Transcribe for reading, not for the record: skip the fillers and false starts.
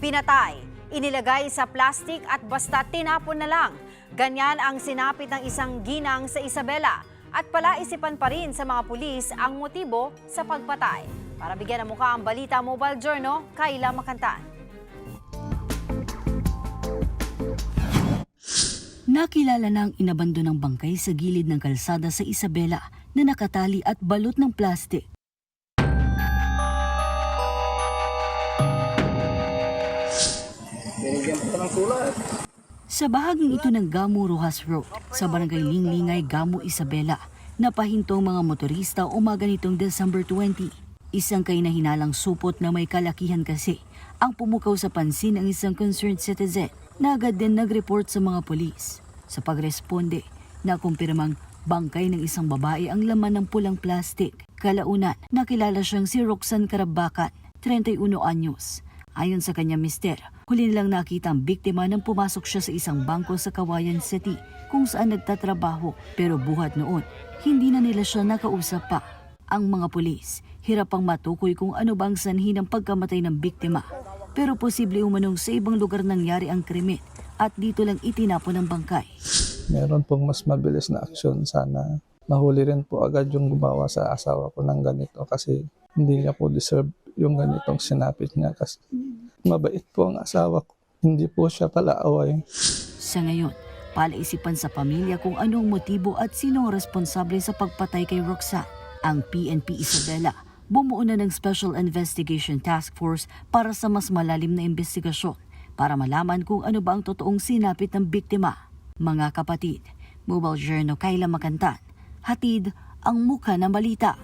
pinatay, inilagay sa plastic at basta tinapon na lang. Ganyan ang sinapit ng isang ginang sa Isabela at palaisipan pa rin sa mga pulis ang motibo sa pagpatay. Para bigyan ng mukha ang balita, Mobile Journal, Kayla Makantan. Nakilala na ang inabandonang bangkay sa gilid ng kalsada sa Isabela na nakatali at balot ng plastik. Sa bahaging ito ng Gamo Rojas Road, sa barangay Linglingay, Gamo, Isabela, napahintong mga motorista umaga nitong December 20. Isang kahinahinalang supot na may kalakihan kasi ang pumukaw sa pansin ng isang concerned citizen na agad din nag-report sa mga pulis. Sa pagresponde, nakumpirmang bangkay ng isang babae ang laman ng pulang plastik. Kalaunan, nakilala siyang si Roxanne Carabacan, 31 anyos. Ayon sa kanya mister, huli nilang nakita ang biktima nang pumasok siya sa isang bangko sa Kawayan City kung saan nagtatrabaho. Pero buhat noon, hindi na nila siya nakausap pa. Ang mga pulis, hirap pang matukoy kung ano ba ang sanhi ng pagkamatay ng biktima. Pero posible umanong sa ibang lugar nangyari ang krimen at dito lang itinapon ang bangkay. Meron pong mas mabilis na aksyon. Sana mahuli rin po agad yung gumawa sa asawa ko ng ganito kasi hindi niya po deserve yung ganitong sinapit niya kasi mabait po ang asawa ko. Hindi po siya palaaway. Sa ngayon, palaisipan sa pamilya kung anong motibo at sino ang responsable sa pagpatay kay Roxanne. Ang PNP Isabela bumuo na ng Special Investigation Task Force para sa mas malalim na investigasyon para malaman kung ano ba ang totoong sinapit ng biktima. Mga kapatid, Mobile Journal, Kayla Makantan, hatid ang mukha ng balita.